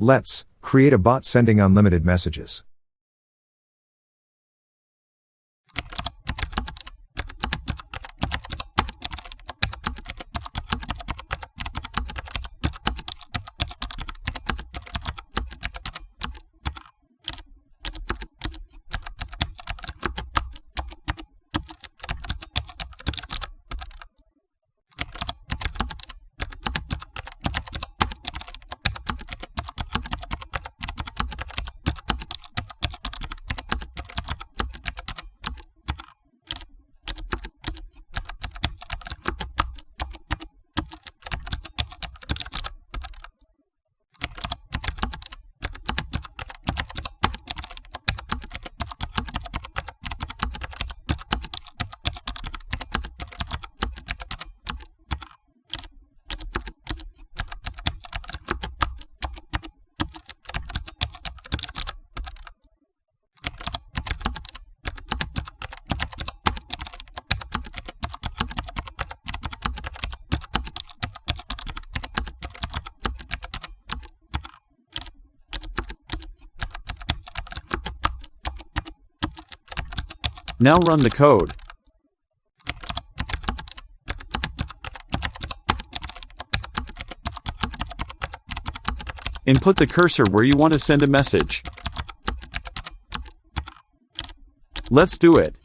Let's create a bot sending unlimited messages. Now run the code. Input the cursor where you want to send a message. Let's do it.